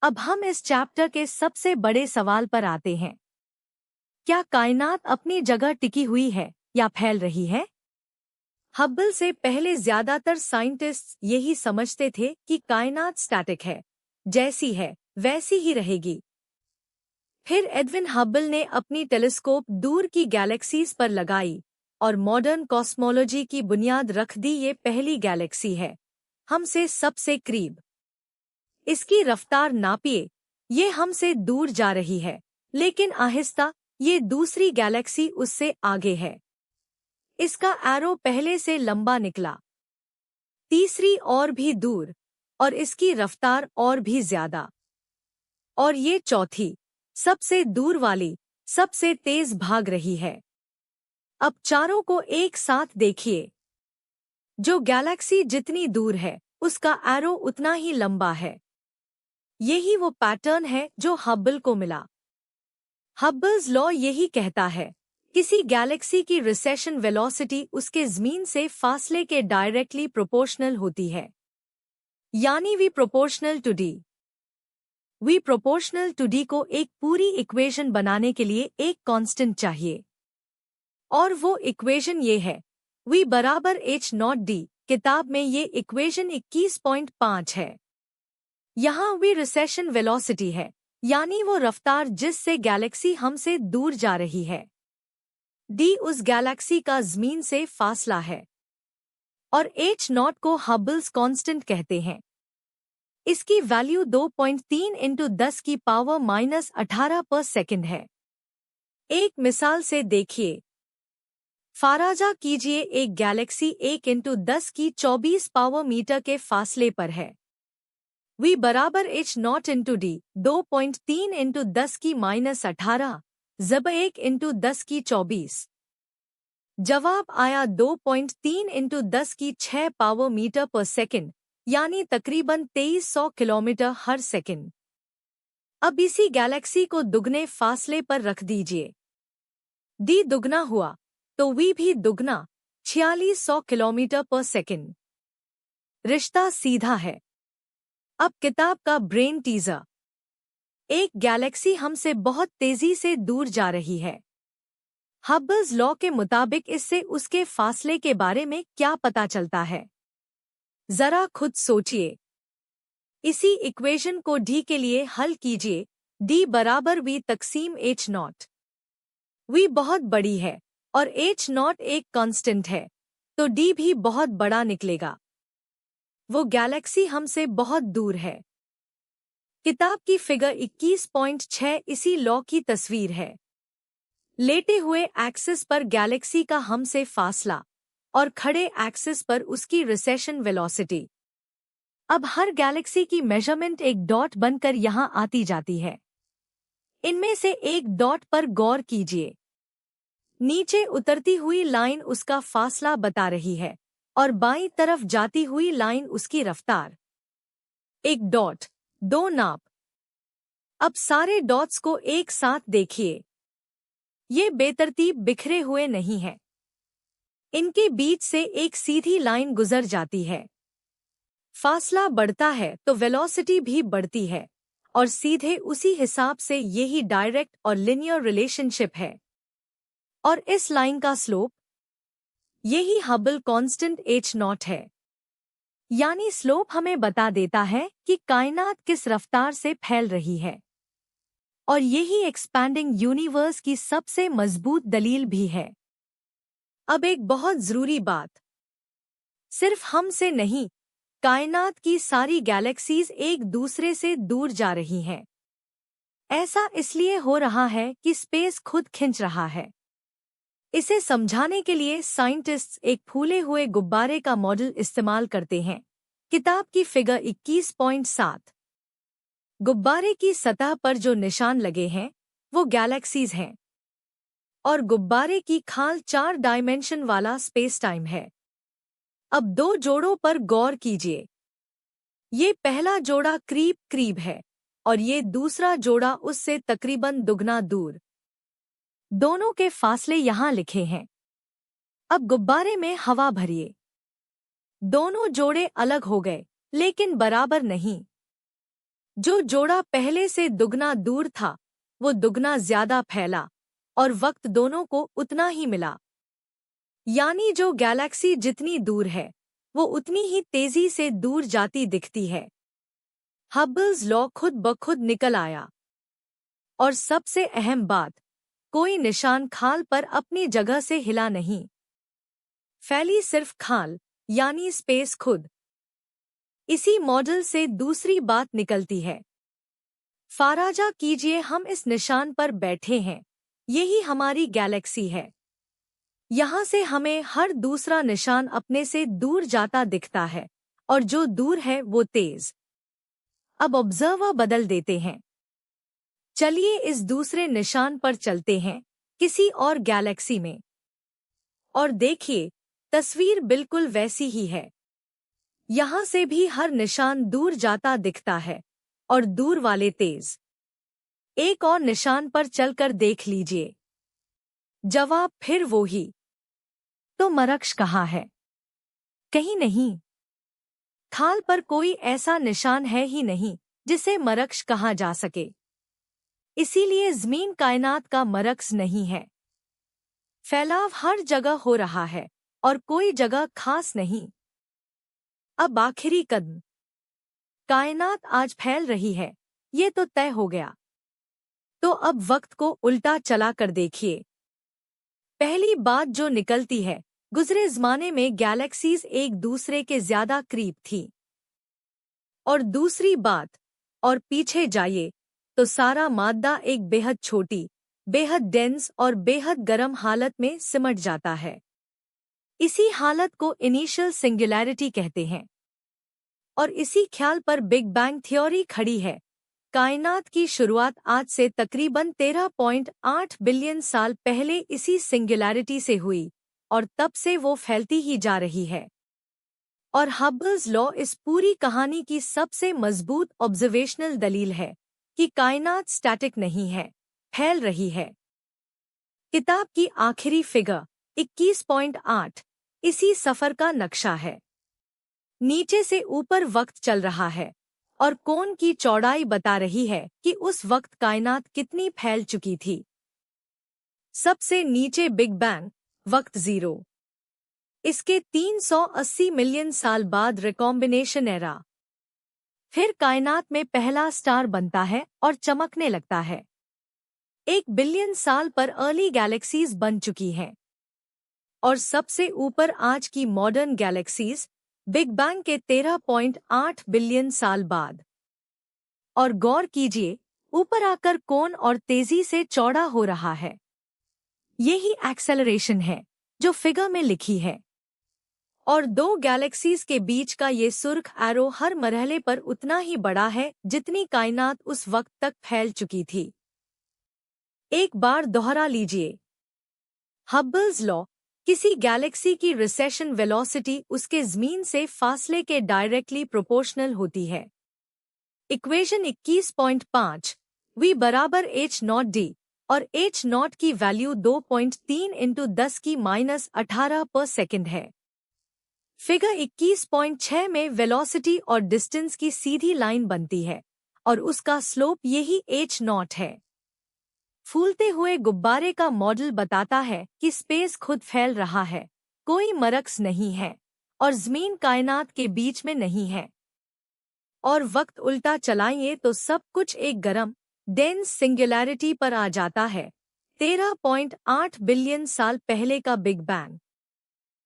अब हम इस चैप्टर के सबसे बड़े सवाल पर आते हैं। क्या कायनात अपनी जगह टिकी हुई है या फैल रही है? हब्बल से पहले ज्यादातर साइंटिस्ट्स यही समझते थे कि कायनात स्टैटिक है, जैसी है वैसी ही रहेगी। फिर एडविन हब्बल ने अपनी टेलीस्कोप दूर की गैलेक्सीज पर लगाई और मॉडर्न कॉस्मोलॉजी की बुनियाद रख दी। ये पहली गैलेक्सी है, हमसे सबसे करीब। इसकी रफ्तार नापिए, ये हमसे दूर जा रही है, लेकिन आहिस्ता। ये दूसरी गैलेक्सी उससे आगे है, इसका एरो पहले से लंबा निकला। तीसरी और भी दूर, और इसकी रफ्तार और भी ज्यादा। और ये चौथी, सबसे दूर वाली, सबसे तेज भाग रही है। अब चारों को एक साथ देखिए। जो गैलेक्सी जितनी दूर है, उसका एरो उतना ही लंबा है। यही वो पैटर्न है जो हब्बल को मिला। हब्बल्स लॉ यही कहता है, किसी गैलेक्सी की रिसेशन वेलोसिटी उसके ज़मीन से फासले के डायरेक्टली प्रोपोर्शनल होती है, यानी V proportional to D. V proportional to D को एक पूरी इक्वेशन बनाने के लिए एक कांस्टेंट चाहिए, और वो इक्वेशन ये है, वी बराबर h नॉट डी। किताब में ये इक्वेशन 21.5 है। यहाँ वी रिसेशन वेलोसिटी है, यानी वो रफ्तार जिससे गैलेक्सी हमसे दूर जा रही है। डी उस गैलेक्सी का ज़मीन से फासला है, और h नॉट को हब्बल्स कांस्टेंट कहते हैं। इसकी वैल्यू 2.3 इंटू 10 की पावर -18 पर सेकंड है। एक मिसाल से देखिए। फाराजा कीजिए, एक गैलेक्सी 1 इंटू 10 की 24 पावर मीटर के फासले पर है। वी बराबर h not into D 2.3 into 10 की -18 जब 1 इंटू 10 की 24। जवाब आया 2.3 इंटू 10 की 6 पावर मीटर पर सेकंड, यानी तकरीबन 2300 किलोमीटर हर सेकंड। अब इसी गैलेक्सी को दुगने फासले पर रख दीजिए। डी दुगना हुआ तो वी भी दुगना, 4600 किलोमीटर पर सेकंड। रिश्ता सीधा है। अब किताब का ब्रेन टीजर। एक गैलेक्सी हमसे बहुत तेजी से दूर जा रही है। हब्बल्स लॉ के मुताबिक इससे उसके फासले के बारे में क्या पता चलता है? जरा खुद सोचिए। इसी इक्वेशन को डी के लिए हल कीजिए। डी बराबर वी तकसीम h नॉट। वी बहुत बड़ी है और h नॉट एक कांस्टेंट है, तो डी भी बहुत बड़ा निकलेगा। वो गैलेक्सी हमसे बहुत दूर है। किताब की फिगर 21.6 इसी लॉ की तस्वीर है। लेटे हुए एक्सिस पर गैलेक्सी का हमसे फासला, और खड़े एक्सिस पर उसकी रिसेशन वेलोसिटी। अब हर गैलेक्सी की मेजरमेंट एक डॉट बनकर यहाँ आती जाती है। इनमें से एक डॉट पर गौर कीजिए। नीचे उतरती हुई लाइन उसका फासला बता रही है, और बाईं तरफ जाती हुई लाइन उसकी रफ्तार। एक डॉट, दो नाप। अब सारे डॉट्स को एक साथ देखिए। ये बेतरतीब बिखरे हुए नहीं हैं। इनके बीच से एक सीधी लाइन गुजर जाती है। फासला बढ़ता है तो वेलोसिटी भी बढ़ती है, और सीधे उसी हिसाब से यही डायरेक्ट और लिनियर रिलेशनशिप है। और इस लाइन का स्लोप, यही हब्बल कांस्टेंट h नॉट है। यानी स्लोप हमें बता देता है कि कायनात किस रफ्तार से फैल रही है। और यही एक्सपैंडिंग यूनिवर्स की सबसे मजबूत दलील भी है। अब एक बहुत जरूरी बात, सिर्फ हमसे नहीं, कायनात की सारी गैलेक्सीज एक दूसरे से दूर जा रही हैं। ऐसा इसलिए हो रहा है कि स्पेस खुद खिंच रहा है। इसे समझाने के लिए साइंटिस्ट्स एक फूले हुए गुब्बारे का मॉडल इस्तेमाल करते हैं। किताब की फिगर 21.7। गुब्बारे की सतह पर जो निशान लगे हैं, वो गैलेक्सीज हैं। और गुब्बारे की खाल 4 डायमेंशन वाला स्पेस टाइम है। अब दो जोड़ों पर गौर कीजिए। ये पहला जोड़ा करीब करीब है, और ये दूसरा जोड़ा उससे तकरीबन दुगना दूर। दोनों के फासले यहाँ लिखे हैं। अब गुब्बारे में हवा भरिए। दोनों जोड़े अलग हो गए, लेकिन बराबर नहीं। जो जोड़ा पहले से दुगना दूर था वो दुगना ज्यादा फैला और वक्त दोनों को उतना ही मिला। यानी जो गैलेक्सी जितनी दूर है वो उतनी ही तेजी से दूर जाती दिखती है। हब्बल्स लॉ खुद ब खुद निकल आया। और सबसे अहम बात, कोई निशान खाल पर अपनी जगह से हिला नहीं। फैली सिर्फ खाल यानी स्पेस खुद। इसी मॉडल से दूसरी बात निकलती है। फाराजा कीजिए हम इस निशान पर बैठे हैं, यही हमारी गैलेक्सी है। यहाँ से हमें हर दूसरा निशान अपने से दूर जाता दिखता है और जो दूर है वो तेज। अब ऑब्जर्वर बदल देते हैं। चलिए इस दूसरे निशान पर चलते हैं, किसी और गैलेक्सी में। और देखिए, तस्वीर बिल्कुल वैसी ही है। यहाँ से भी हर निशान दूर जाता दिखता है और दूर वाले तेज। एक और निशान पर चलकर देख लीजिए। जवाब फिर वो ही। तो मरक्श कहाँ है? कहीं नहीं। खाल पर कोई ऐसा निशान है ही नहीं जिसे मरक्श कहा जा सके। इसीलिए ज़मीन कायनात का मरक्स नहीं है। फैलाव हर जगह हो रहा है और कोई जगह खास नहीं। अब आखिरी कदम। कायनात आज फैल रही है, ये तो तय हो गया। तो अब वक्त को उल्टा चला कर देखिए। पहली बात जो निकलती है, गुजरे ज़माने में गैलेक्सीज एक दूसरे के ज्यादा करीब थी। और दूसरी बात, और पीछे जाइए तो सारा मादा एक बेहद छोटी, बेहद डेंस और बेहद गर्म हालत में सिमट जाता है। इसी हालत को इनिशियल सिंगुलैरिटी कहते हैं। और इसी ख्याल पर बिग बैंग थ्योरी खड़ी है। कायनात की शुरुआत आज से तकरीबन 13.8 बिलियन साल पहले इसी सिंगुलैरिटी से हुई और तब से वो फैलती ही जा रही है। और हब्बल्स लॉ इस पूरी कहानी की सबसे मजबूत ऑब्जर्वेशनल दलील है कि कायनात स्टैटिक नहीं है, फैल रही है। किताब की आखिरी फिगर 21.8 इसी सफर का नक्शा है। नीचे से ऊपर वक्त चल रहा है और कोण की चौड़ाई बता रही है कि उस वक्त कायनात कितनी फैल चुकी थी। सबसे नीचे बिग बैंग, वक्त 0। इसके 380 मिलियन साल बाद रिकॉम्बिनेशन एरा। फिर कायनात में पहला स्टार बनता है और चमकने लगता है। 1 बिलियन साल पर अर्ली गैलेक्सीज बन चुकी हैं। और सबसे ऊपर आज की मॉडर्न गैलेक्सीज बिग बैंग के 13.8 बिलियन साल बाद। और गौर कीजिए, ऊपर आकर कोण और तेजी से चौड़ा हो रहा है। यही एक्सेलरेशन है जो फिगर में लिखी है। और दो गैलेक्सीज के बीच का ये सुर्ख एरो हर मरहले पर उतना ही बड़ा है जितनी कायनात उस वक्त तक फैल चुकी थी। एक बार दोहरा लीजिए। हब्बल्स लॉ, किसी गैलेक्सी की रिसेशन वेलोसिटी उसके ज़मीन से फासले के डायरेक्टली प्रोपोर्शनल होती है। इक्वेशन 21.5 v बराबर h0d और h0 की वैल्यू 2.3 इंटू 10 की -18 पर सेकंड है। फिगर 21.6 में वेलोसिटी और डिस्टेंस की सीधी लाइन बनती है और उसका स्लोप यही h0 है। फूलते हुए गुब्बारे का मॉडल बताता है कि स्पेस खुद फैल रहा है, कोई मरक्स नहीं है और ज़मीन कायनात के बीच में नहीं है। और वक्त उल्टा चलाइए तो सब कुछ एक गरम, डेंस सिंगुलैरिटी पर आ जाता है। 13.8 बिलियन साल पहले का बिग बैंग।